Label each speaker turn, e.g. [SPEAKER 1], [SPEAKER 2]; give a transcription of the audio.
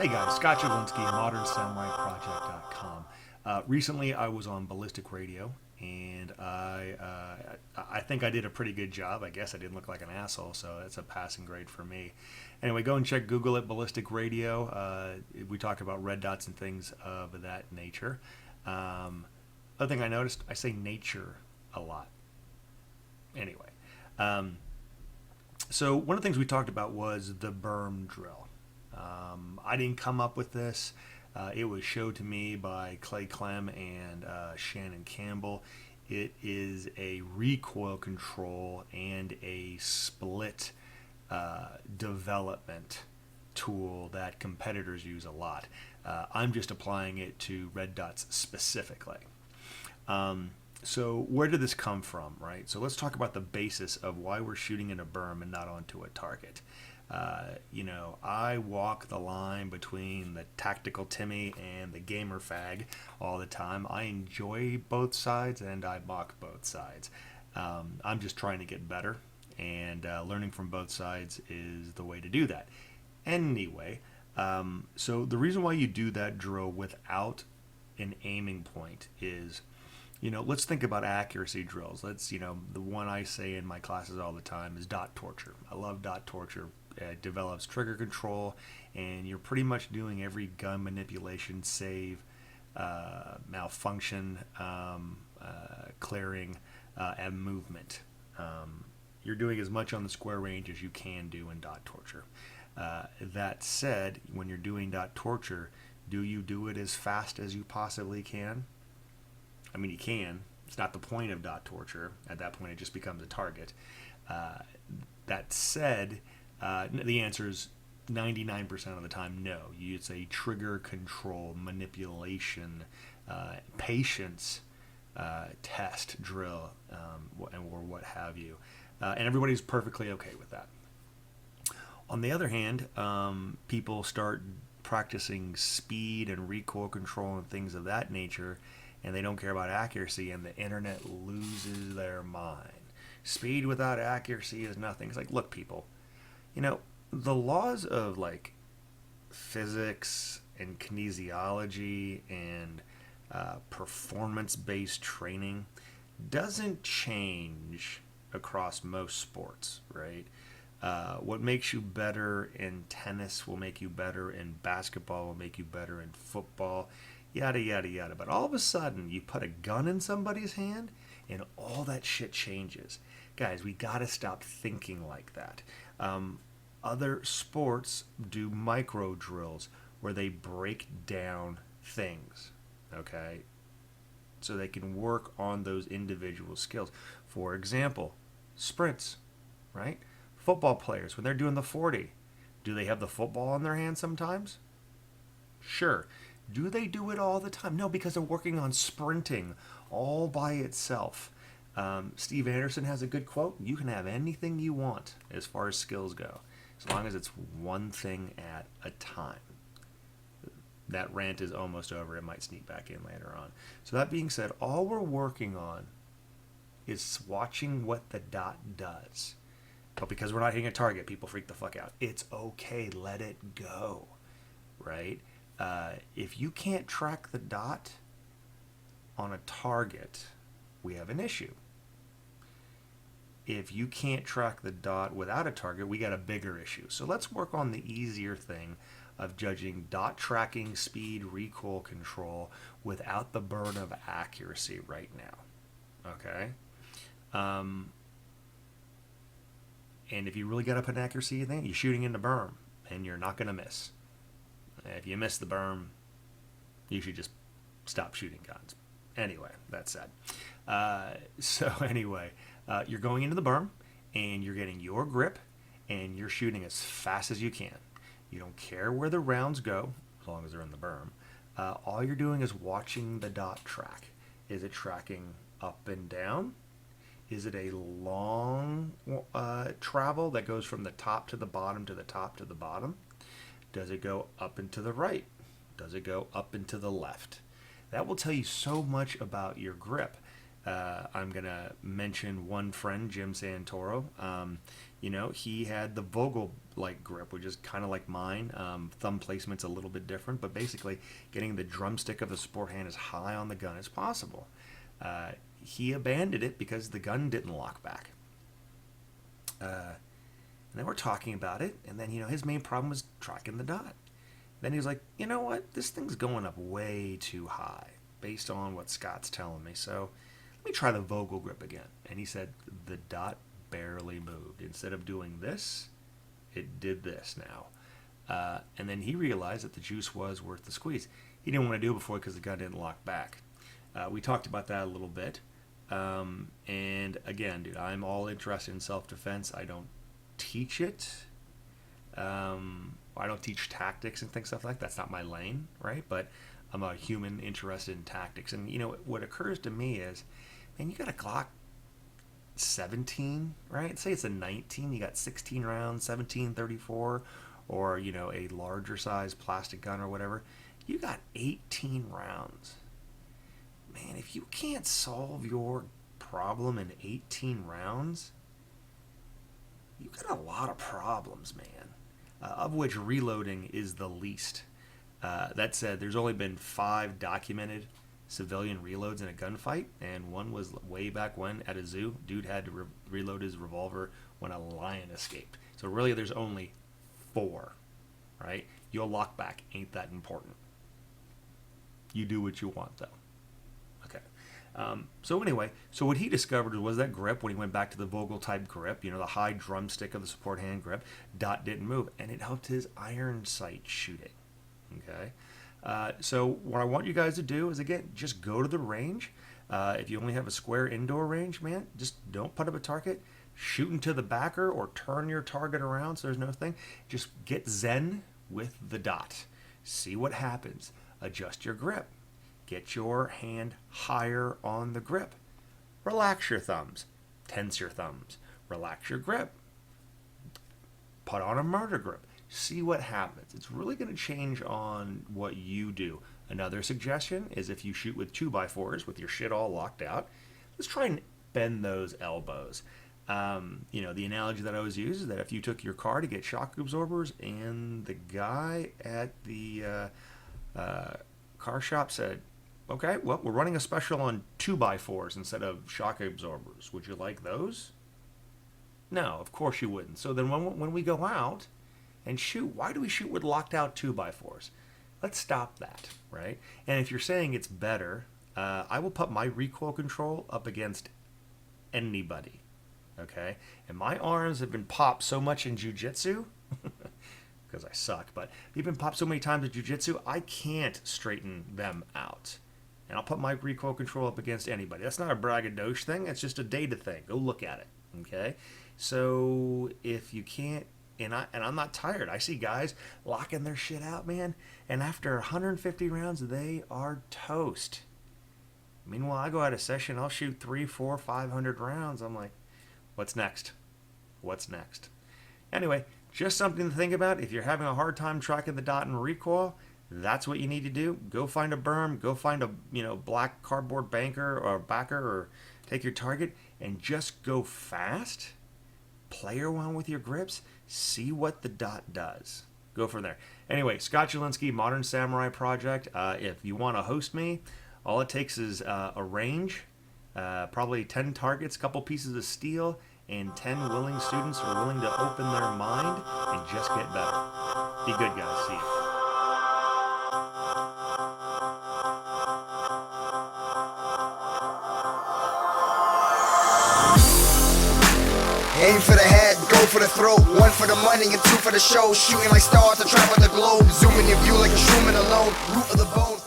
[SPEAKER 1] Hey guys, Scott Jawlinski, ModernSamuraiProject.com. Recently, I was on Ballistic Radio, and I think I did a pretty good job. I guess I didn't look like an asshole, so that's a passing grade for me. Anyway, go and check Google it, Ballistic Radio. We talked about red dots and things of that nature. Other thing I noticed, I say nature a lot. Anyway, um, so one of the things we talked about was the berm drill. I didn't come up with this. It was showed to me by Clay Clem and Shannon Campbell. It is a recoil control and a split development tool that competitors use a lot. I'm just applying it to red dots specifically. So where did this come from, right? So let's talk about the basis of why we're shooting in a berm and not onto a target. I walk the line between the tactical Timmy and the gamer fag all the time. I enjoy both sides and I mock both sides. I'm just trying to get better, and learning from both sides is the way to do that. Anyway, so the reason why you do that drill without an aiming point is, let's think about accuracy drills. The one I say in my classes all the time is dot torture. I love dot torture. It develops trigger control, and you're pretty much doing every gun manipulation, save, malfunction, clearing, and movement. You're doing as much on the square range as you can do in dot torture. That said, when you're doing dot torture, do you do it as fast as you possibly can? I mean, you can. It's not the point of dot torture. At that point, it just becomes a target. That said, the answer is 99% of the time no. It's a trigger control, manipulation, patience test, drill, or what have you. And everybody's perfectly okay with that. On the other hand, people start practicing speed and recoil control and things of that nature, and they don't care about accuracy, and the internet loses their mind. Speed without accuracy is nothing. It's like, look, people, the laws of physics and kinesiology and performance-based training doesn't change across most sports, right? What makes you better in tennis will make you better in basketball, will make you better in football, yada, yada, yada. But all of a sudden, you put a gun in somebody's hand, and all that shit changes. Guys, we gotta stop thinking like that. Other sports do micro drills where they break down things, okay? So they can work on those individual skills. For example, sprints, right? Football players, when they're doing the 40, do they have the football in their hand sometimes? Sure. Do they do it all the time? No, because they're working on sprinting all by itself. Steve Anderson has a good quote: you can have anything you want as far as skills go, as long as it's one thing at a time. That rant is almost over. It might sneak back in later on. So that being said, all we're working on is watching what the dot does. But because we're not hitting a target, people freak the fuck out. It's okay. Let it go, right? If you can't track the dot on a target, we have an issue. If you can't track the dot without a target, we got a bigger issue. So let's work on the easier thing of judging dot tracking, speed, recoil control without the burden of accuracy right now. Okay? And if you really got to put an accuracy thing, you're shooting in the berm, and you're not going to miss. If you miss the berm, you should just stop shooting guns. Anyway, that's sad. You're going into the berm, and you're getting your grip, and you're shooting as fast as you can. You don't care where the rounds go, as long as they're in the berm. All you're doing is watching the dot track. Is it tracking up and down? Is it a long travel that goes from the top to the bottom to the top to the bottom? Does it go up and to the right? Does it go up and to the left? That will tell you so much about your grip. I'm going to mention one friend, Jim Santoro. He had the Vogel-like grip, which is kind of like mine. Thumb placement's a little bit different, but basically getting the drumstick of the sport hand as high on the gun as possible. He abandoned it because the gun didn't lock back. And then we're talking about it, and then, his main problem was tracking the dot. Then he was like, you know what? This thing's going up way too high based on what Scott's telling me. So let me try the Vogel grip again. And he said the dot barely moved. Instead of doing this, it did this now. And then he realized that the juice was worth the squeeze. He didn't want to do it before because the gun didn't lock back. We talked about that a little bit. And again, dude, I'm all interested in self-defense. I don't teach it. I don't teach tactics and stuff like that. That's not my lane, right? But I'm a human interested in tactics. And, what occurs to me is, man, you got a Glock 17, right? Say it's a 19, you got 16 rounds, 17, 34, or, a larger size plastic gun or whatever. You got 18 rounds. Man, if you can't solve your problem in 18 rounds, you got a lot of problems, man. Of which reloading is the least. That said, there's only been 5 documented civilian reloads in a gunfight, and one was way back when at a zoo. Dude had to reload his revolver when a lion escaped. So really, there's only 4, right? Your lock back ain't that important. You do what you want, though. So anyway, so what he discovered was that grip, when he went back to the Vogel type grip, the high drumstick of the support hand grip, dot didn't move, and it helped his iron sight shooting. Okay, so what I want you guys to do is, again, just go to the range. If you only have a square indoor range, man, just don't put up a target. Shoot into the backer or turn your target around so there's no thing. Just get zen with the dot. See what happens. Adjust your grip. Get your hand higher on the grip. Relax your thumbs. Tense your thumbs. Relax your grip. Put on a murder grip. See what happens. It's really going to change on what you do. Another suggestion is, if you shoot with 2x4s with your shit all locked out, let's try and bend those elbows. The analogy that I always use is that if you took your car to get shock absorbers and the guy at the car shop said, okay, well, we're running a special on 2x4s instead of shock absorbers. Would you like those? No, of course you wouldn't. So then when we go out and shoot, why do we shoot with locked out 2x4s? Let's stop that, right? And if you're saying it's better, I will put my recoil control up against anybody, okay? And my arms have been popped so much in jiu-jitsu, because I suck, but they've been popped so many times in jiu-jitsu, I can't straighten them out. And I'll put my recoil control up against anybody. That's not a braggadocio thing. It's just a data thing. Go look at it, okay? So if you can't, and I'm not tired. I see guys locking their shit out, man, and after 150 rounds, they are toast. Meanwhile, I go out of session, I'll shoot 300, 400, 500 rounds. I'm like, what's next? What's next? Anyway, just something to think about. If you're having a hard time tracking the dot and recoil, that's what you need to do. Go find a berm, go find a black cardboard banker or backer, or take your target and just go fast. Play around with your grips. See what the dot does. Go from there. Anyway, Scott Jelinski, Modern Samurai Project. If you want to host me, all it takes is a range, probably 10 targets, couple pieces of steel, and 10 willing students who are willing to open their mind and just get better. Be good, guys. See you.
[SPEAKER 2] Aim for the head, go for the throat. 1 for the money and 2 for the show. Shooting like stars to travel the globe. Zooming your view like a Truman alone. Root of the bone.